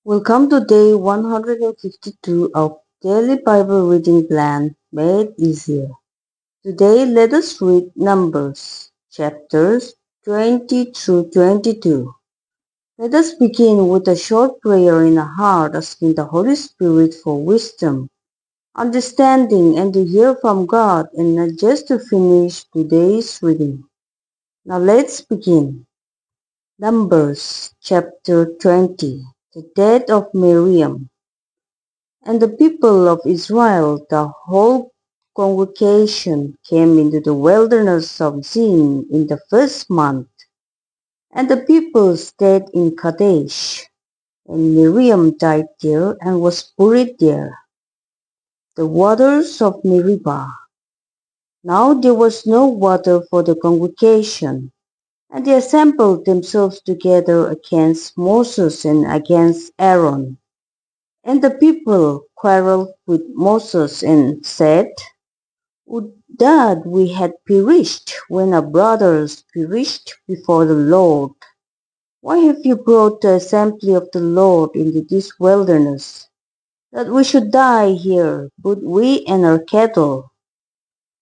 Welcome to day 152 of Daily Bible Reading Plan Made Easier. Today let us read Numbers, chapters 20 through 22. Let us begin with a short prayer in our heart asking the Holy Spirit for wisdom, understanding, and to hear from God and not just to finish today's reading. Now let's begin. Numbers, chapter 20. The death of Miriam. And the people of Israel, the whole congregation, came into the wilderness of Zin in the first month. And the people stayed in Kadesh. And Miriam died there and was buried there. The waters of Meribah. Now there was no water for the congregation. And they assembled themselves together against Moses and against Aaron. And the people quarreled with Moses and said, Would that we had perished when our brothers perished before the Lord. Why have you brought the assembly of the Lord into this wilderness, that we should die here, both we and our cattle?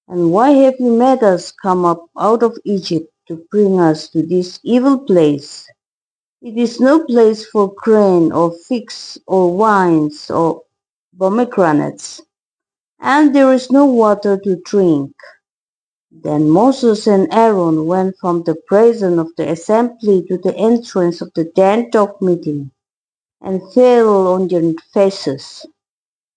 And why have you made us come up out of Egypt to bring us to this evil place? It is no place for grain or figs or wines or pomegranates, and there is no water to drink. Then Moses and Aaron went from the presence of the assembly to the entrance of the tent of meeting, and fell on their faces.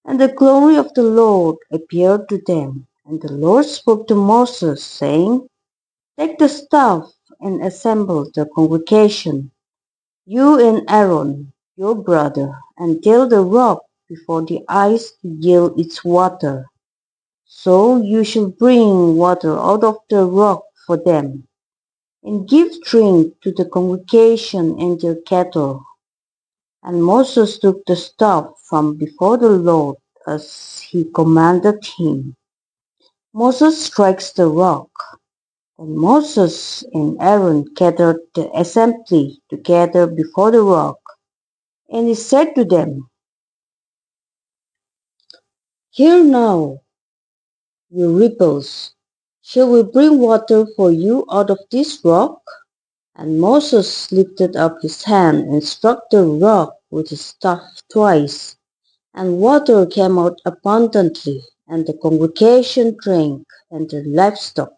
And the glory of the Lord appeared to them. And the Lord spoke to Moses, saying, Take the staff and assemble the congregation, you and Aaron, your brother, and tell the rock before the ice to yield its water. So you shall bring water out of the rock for them, and give drink to the congregation and their cattle. And Moses took the staff from before the Lord as he commanded him. Moses strikes the rock. Then Moses and Aaron gathered the assembly together before the rock, and he said to them, Hear now, you rebels, shall we bring water for you out of this rock? And Moses lifted up his hand and struck the rock with his staff twice, and water came out abundantly, and the congregation drank, and their livestock.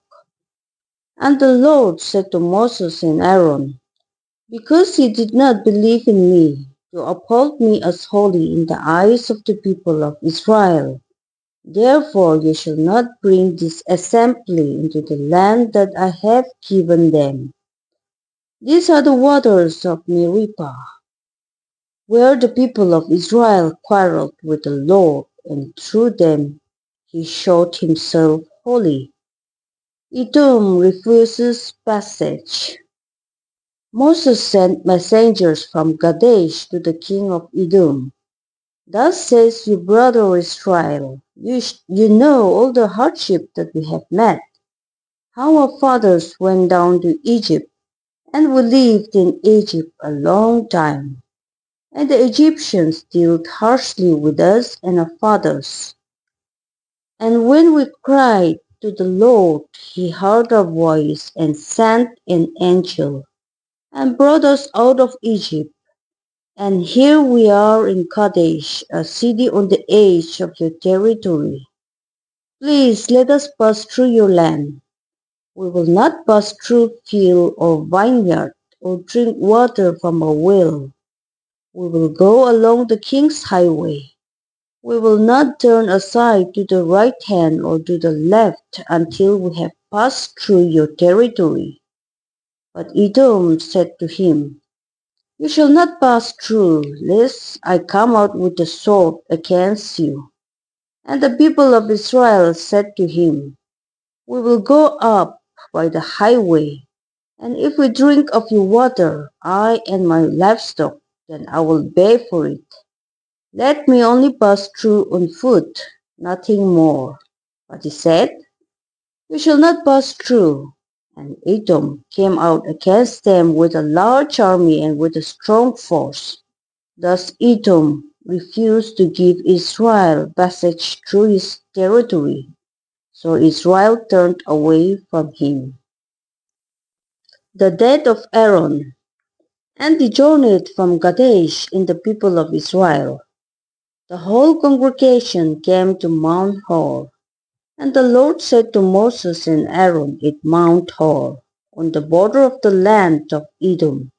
And the Lord said to Moses and Aaron, Because you did not believe in me, to uphold me as holy in the eyes of the people of Israel, therefore you shall not bring this assembly into the land that I have given them. These are the waters of Meribah, where the people of Israel quarreled with the Lord, and through them he showed himself holy. Edom refuses passage. Moses sent messengers from Kadesh to the king of Edom. Thus says your brother Israel, you know all the hardship that we have met, how our fathers went down to Egypt, and we lived in Egypt a long time. And the Egyptians dealt harshly with us and our fathers. And when we cried to the Lord, he heard our voice and sent an angel, and brought us out of Egypt. And here we are in Kadesh, a city on the edge of your territory. Please let us pass through your land. We will not pass through field or vineyard, or drink water from a well. We will go along the king's highway. We will not turn aside to the right hand or to the left until we have passed through your territory. But Edom said to him, You shall not pass through, lest I come out with the sword against you. And the people of Israel said to him, We will go up by the highway, and if we drink of your water, I and my livestock, then I will pay for it. Let me only pass through on foot, nothing more. But he said, You shall not pass through. And Edom came out against them with a large army and with a strong force. Thus Edom refused to give Israel passage through his territory, so Israel turned away from him. The death of Aaron. And he journeyed from Kadesh in the people of Israel. The whole congregation came to Mount Hor. And the Lord said to Moses and Aaron at Mount Hor, on the border of the land of Edom,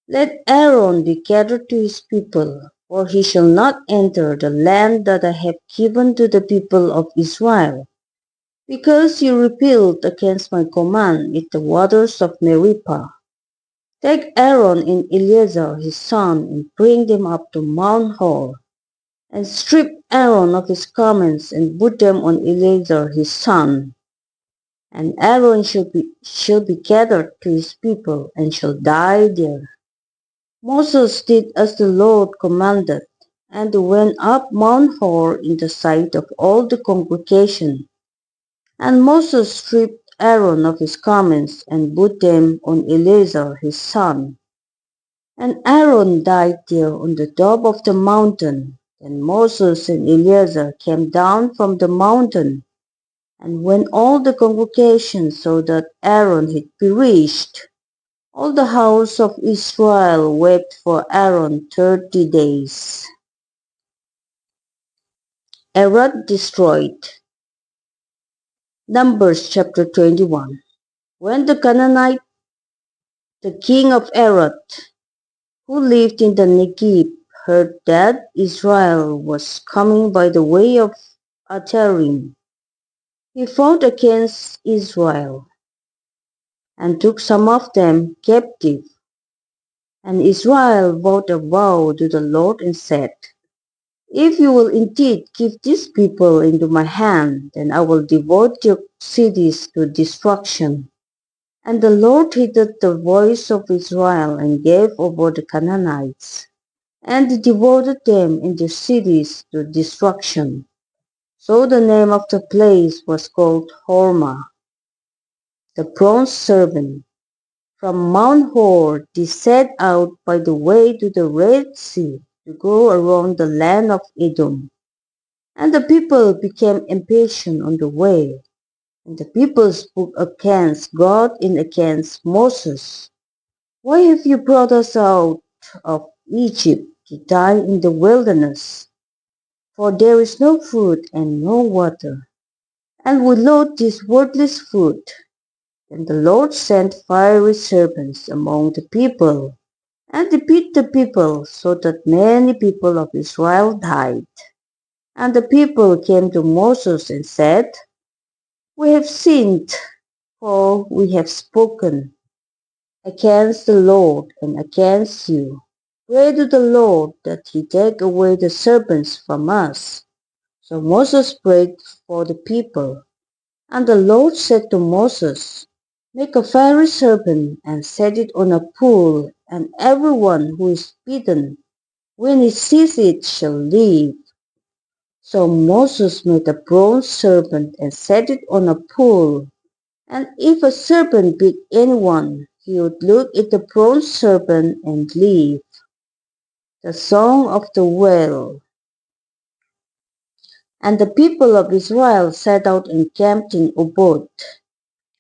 Let Aaron be gathered to his people, for he shall not enter the land that I have given to the people of Israel, because you rebelled against my command at the waters of Meribah. Take Aaron and Eleazar his son, and bring them up to Mount Hor, and strip Aaron of his garments, and put them on Eleazar his son. And Aaron shall be gathered to his people, and shall die there. Moses did as the Lord commanded, and went up Mount Hor in the sight of all the congregation. And Moses stripped Aaron of his garments, and put them on Eleazar his son. And Aaron died there on the top of the mountain. Then Moses and Eleazar came down from the mountain. And when all the congregation saw that Aaron had perished, all the house of Israel wept for Aaron 30 days. Arad destroyed. Numbers chapter 21. When the Canaanite, the king of Arad, who lived in the Negev, heard that Israel was coming by the way of Atarim, he fought against Israel and took some of them captive. And Israel vowed a vow to the Lord and said, If you will indeed give these people into my hand, then I will devote your cities to destruction. And the Lord heeded the voice of Israel and gave over the Canaanites, and devoted them and their cities to destruction. So the name of the place was called Hormah, the bronze serpent. From Mount Hor they set out by the way to the Red Sea to go around the land of Edom. And the people became impatient on the way, and the people spoke against God and against Moses. Why have you brought us out of Egypt to die in the wilderness? For there is no food and no water, and we load this worthless food. Then the Lord sent fiery serpents among the people, and they beat the people, so that many people of Israel died. And the people came to Moses and said, We have sinned, for we have spoken against the Lord and against you. Pray to the Lord that he take away the serpents from us. So Moses prayed for the people. And the Lord said to Moses, Make a fiery serpent and set it on a pool, and everyone who is bitten, when he sees it, shall live. So Moses made a bronze serpent and set it on a pool. And if a serpent bit anyone, he would look at the bronze serpent and live. The Song of the Well. And the people of Israel set out and camped in Obot.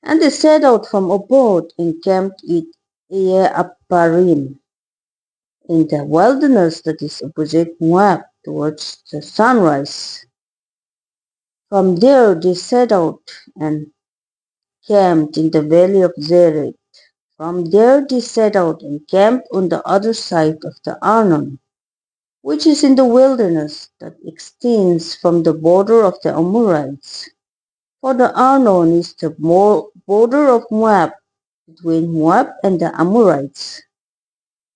And they set out from Obot and camped at Eaparim, in the wilderness that is opposite Moab, towards the sunrise. From there they set out and camped in the valley of Zered. From there they set out and camped on the other side of the Arnon, which is in the wilderness that extends from the border of the Amorites. For the Arnon is the border of Moab, between Moab and the Amorites.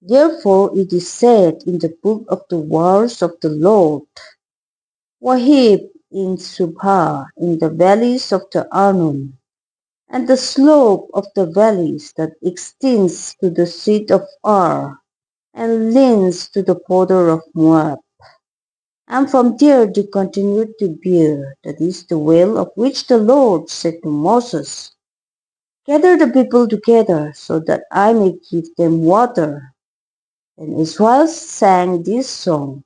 Therefore it is said in the book of the wars of the Lord, Wahib in Subha, in the valleys of the Arnon, and the slope of the valleys that extends to the seat of Ar, and leans to the border of Moab. And from there they continued to Beer, that is the well of which the Lord said to Moses, Gather the people together, so that I may give them water. And Israel sang this song.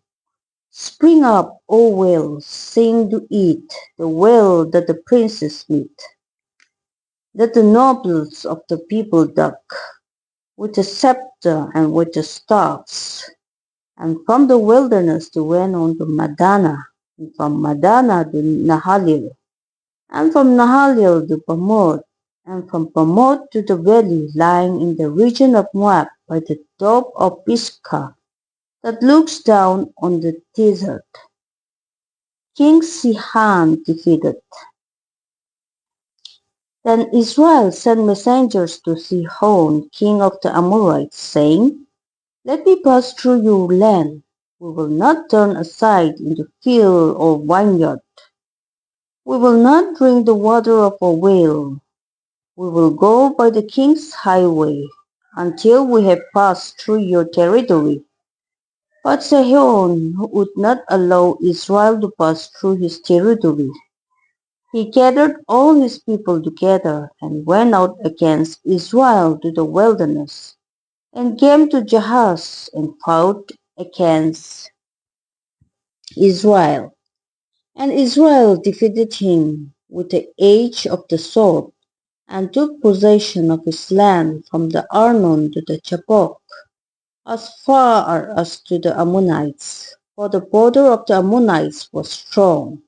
Spring up, O whale, sing to it, the whale that the princes meet, that the nobles of the people duck, with the scepter and with the staffs. And from the wilderness they went on to Madana, and from Madana to Nahalil, and from Nahalil to Bamoth, and from Bamoth to the valley lying in the region of Moab by the top of Pisgah, that looks down on the desert. King Sihon defeated. Then Israel sent messengers to Sihon, king of the Amorites, saying, Let me pass through your land. We will not turn aside into field or vineyard. We will not drink the water of a well. We will go by the king's highway until we have passed through your territory. But Sihon would not allow Israel to pass through his territory. He gathered all his people together and went out against Israel to the wilderness, and came to Jahaz and fought against Israel. And Israel defeated him with the edge of the sword, and took possession of his land from the Arnon to the Jabbok, as far as to the Ammonites, for the border of the Ammonites was strong.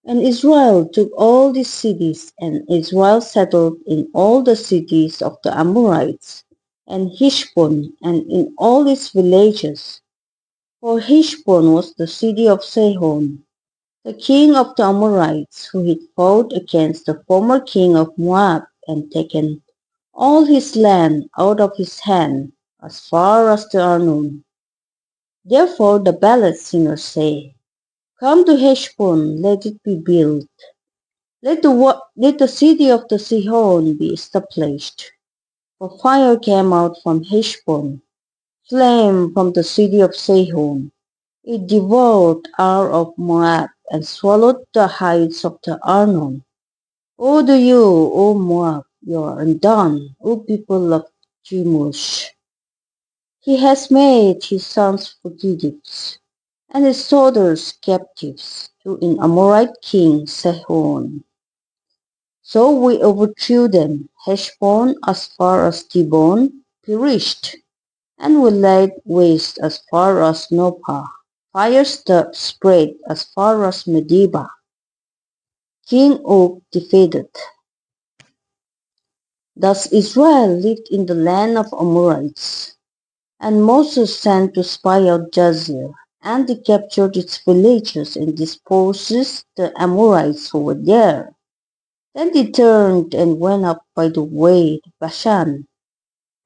And Israel took all these cities, and Israel settled in all the cities of the Amorites, and Heshbon, and in all its villages. For Heshbon was the city of Sihon, the king of the Amorites, who had fought against the former king of Moab, and taken all his land out of his hand, as far as the Arnon. Therefore the ballad singers say, Come to Heshbon, let it be built. Let the city of the Sihon be established. For fire came out from Heshbon, flame from the city of Sihon. It devoured Ar of Moab, and swallowed the heights of the Arnon. Woe to you, O Moab, you are undone, O people of Chemosh. He has made his sons fugitives, and his daughters captives, to an Amorite king Sihon. So we overthrew them. Heshbon as far as Dibon perished, and we laid waste as far as Nophah. Fire spread as far as Medeba. King Og defeated. Thus Israel lived in the land of Amorites. And Moses sent to spy out Jazer, and they captured its villages and dispossessed the Amorites who were there. Then they turned and went up by the way to Bashan.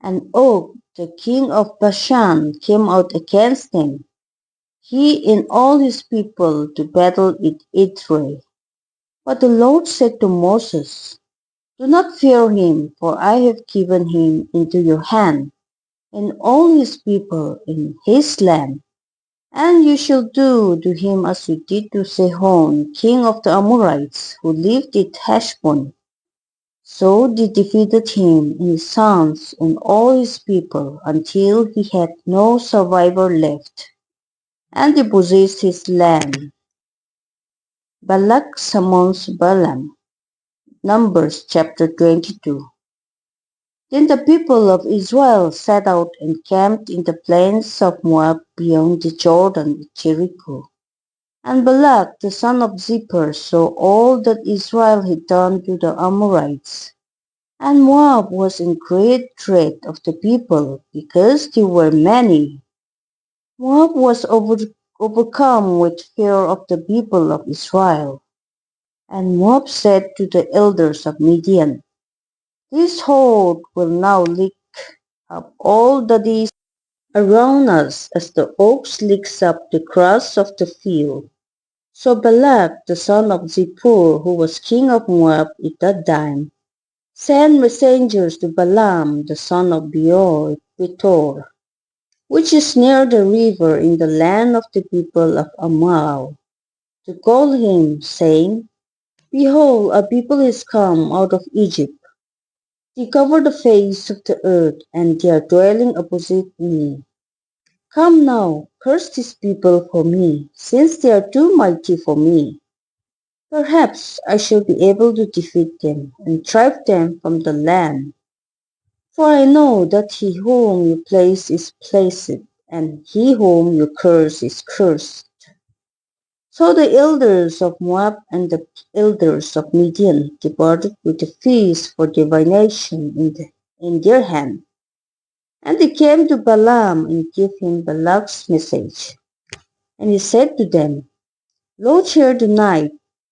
And Og, the king of Bashan, came out against them, he and all his people, to battle at Edrei. But the Lord said to Moses, Do not fear him, for I have given him into your hand, and all his people in his land. And you shall do to him as you did to Sihon, king of the Amorites, who lived at Heshbon. So they defeated him and his sons and all his people until he had no survivor left, and they possessed his land. Balak summons Balaam. Numbers chapter 22. Then the people of Israel set out and camped in the plains of Moab beyond the Jordan at Jericho. And Balak the son of Zippor saw all that Israel had done to the Amorites. And Moab was in great dread of the people, because they were many. Moab was overcome with fear of the people of Israel. And Moab said to the elders of Midian, This horde will now lick up all that is around us as the ox licks up the grass of the field. So Balak the son of Zippor, who was king of Moab at that time, sent messengers to Balaam the son of Beor at Petor, which is near the river in the land of the people of Amal, to call him, saying, Behold, a people is come out of Egypt. They cover the face of the earth, and they are dwelling opposite me. Come now, curse these people for me, since they are too mighty for me. Perhaps I shall be able to defeat them and drive them from the land. For I know that he whom you place is placed, and he whom you curse is cursed. So the elders of Moab and the elders of Midian departed with the feast for divination in their hand. And they came to Balaam and gave him Balak's message. And he said to them, Lodge here tonight,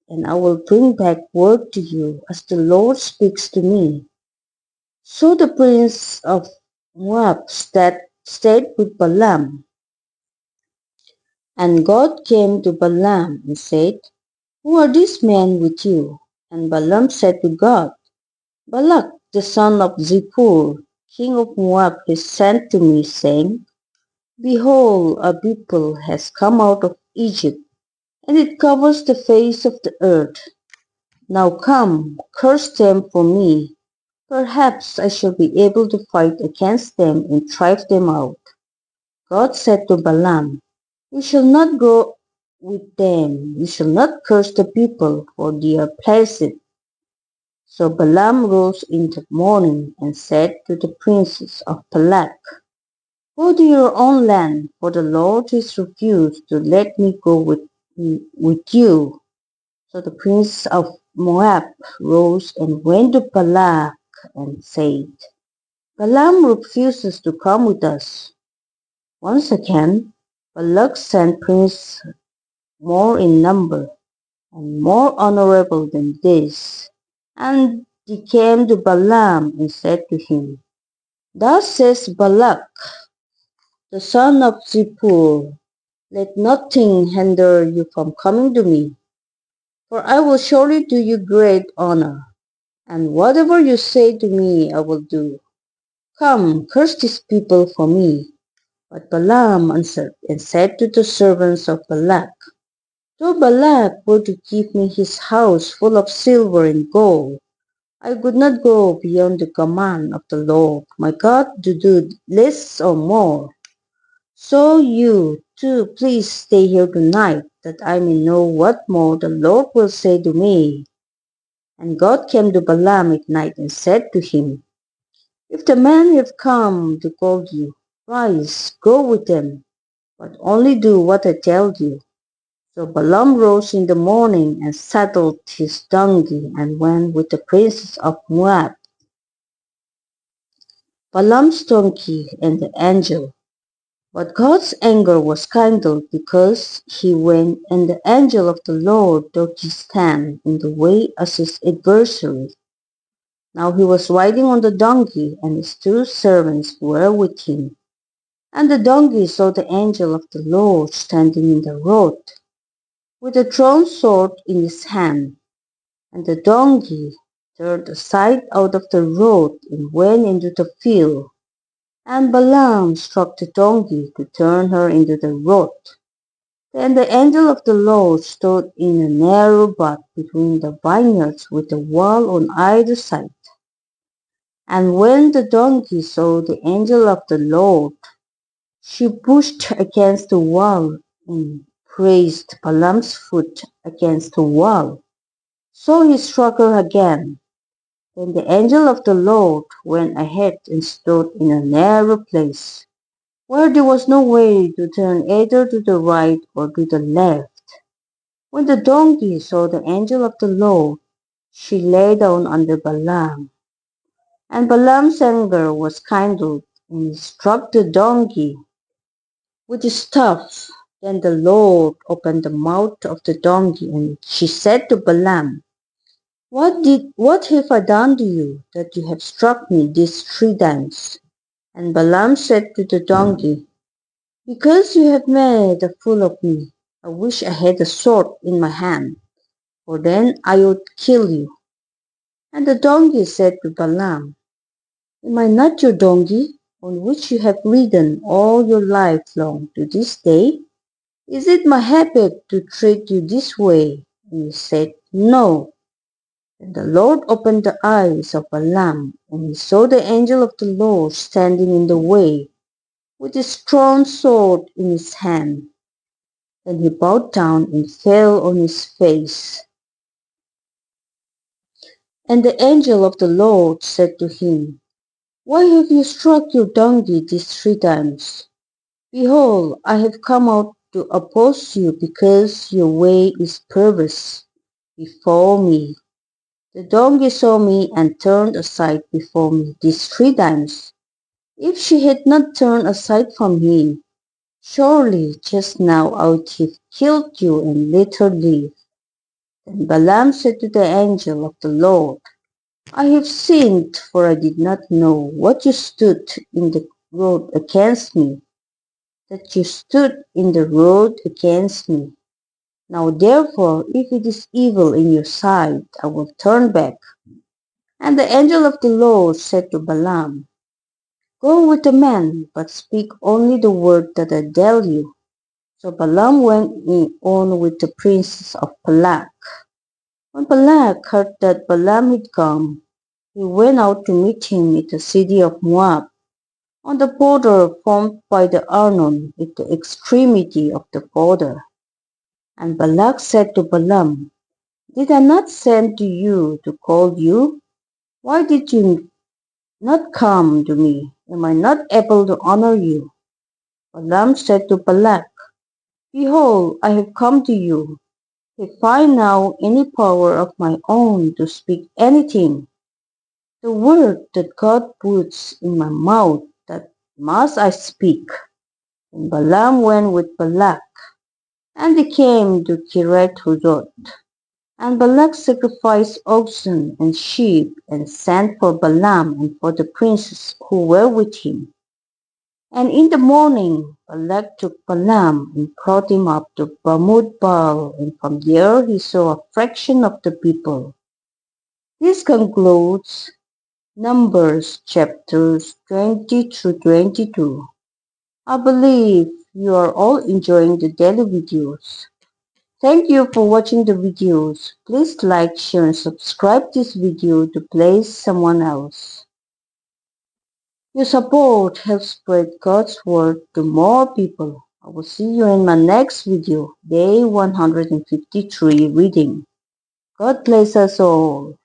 and I will bring back word to you as the Lord speaks to me. So the prince of Moab stayed with Balaam. And God came to Balaam and said, Who are these men with you? And Balaam said to God, Balak, the son of Zippor, king of Moab, has sent to me, saying, Behold, a people has come out of Egypt, and it covers the face of the earth. Now come, curse them for me. Perhaps I shall be able to fight against them and drive them out. God said to Balaam, You shall not go with them. You shall not curse the people, for they are pleasant. So Balaam rose in the morning and said to the princes of Balak, Go to your own land, for the Lord has refused to let me go with you. So the prince of Moab rose and went to Balak and said, Balaam refuses to come with us. Once again, Balak sent princes more in number and more honorable than this. And they came to Balaam and said to him, Thus says Balak, the son of Zippor, let nothing hinder you from coming to me, for I will surely do you great honor, and whatever you say to me I will do. Come, curse these people for me. But Balaam answered and said to the servants of Balak, Though Balak were to give me his house full of silver and gold, I would not go beyond the command of the Lord my God to do less or more. So you, too, please stay here tonight, that I may know what more the Lord will say to me. And God came to Balaam at night and said to him, If the men have come to call you, rise, go with them, but only do what I tell you. So Balaam rose in the morning and saddled his donkey and went with the princes of Moab. Balaam's donkey and the angel. But God's anger was kindled because he went, and the angel of the Lord took his stand in the way as his adversary. Now he was riding on the donkey, and his two servants were with him. And the donkey saw the angel of the Lord standing in the road, with a drawn sword in his hand. And the donkey turned aside out of the road and went into the field. And Balaam struck the donkey to turn her into the road. Then the angel of the Lord stood in a narrow path between the vineyards with a wall on either side. And when the donkey saw the angel of the Lord, she pushed against the wall and grazed Balaam's foot against the wall. So he struck her again. Then the angel of the Lord went ahead and stood in a narrow place, where there was no way to turn either to the right or to the left. When the donkey saw the angel of the Lord, she lay down under Balaam. And Balaam's anger was kindled, and he struck the donkey with his staff. Then the Lord opened the mouth of the donkey, and she said to Balaam, what have I done to you, that you have struck me these 3 times? And Balaam said to the donkey, Because you have made a fool of me, I wish I had a sword in my hand, for then I would kill you. And the donkey said to Balaam, Am I not your donkey, on which you have ridden all your life long to this day? Is it my habit to treat you this way? And he said, No. And the Lord opened the eyes of Balaam, and he saw the angel of the Lord standing in the way. with his drawn sword in his hand. Then he bowed down and fell on his face. And the angel of the Lord said to him, Why have you struck your donkey these 3 times? Behold, I have come out to oppose you because your way is perverse before me. The donkey saw me and turned aside before me these 3 times. If she had not turned aside from him, surely just now I would have killed you and let her live. Then Balaam said to the angel of the Lord, I have sinned, for I did not know what you stood in the road against me, that you stood in the road against me. Now therefore, if it is evil in your sight, I will turn back. And the angel of the Lord said to Balaam, Go with the man, but speak only the word that I tell you. So Balaam went on with the princes of Balak. When Balak heard that Balaam had come, he went out to meet him at the city of Moab, on the border formed by the Arnon, at the extremity of the border. And Balak said to Balaam, Did I not send to you to call you? Why did you not come to me? Am I not able to honor you? Balaam said to Balak, Behold, I have come to you. Have I now any power of my own to speak anything? The word that God puts in my mouth, that must I speak. And Balaam went with Balak, and they came to Kiriath-Huzoth. And Balak sacrificed oxen and sheep, and sent for Balaam and for the princes who were with him. And in the morning Balak took Balaam and brought him up to Baal, and from there he saw a fraction of the people. This concludes Numbers chapters 20 through 22. I believe you are all enjoying the daily videos. Thank you for watching the videos. Please like, share and subscribe this video to bless someone else. Your support helps spread God's word to more people. I will see you in my next video, day 153 reading. God bless us all.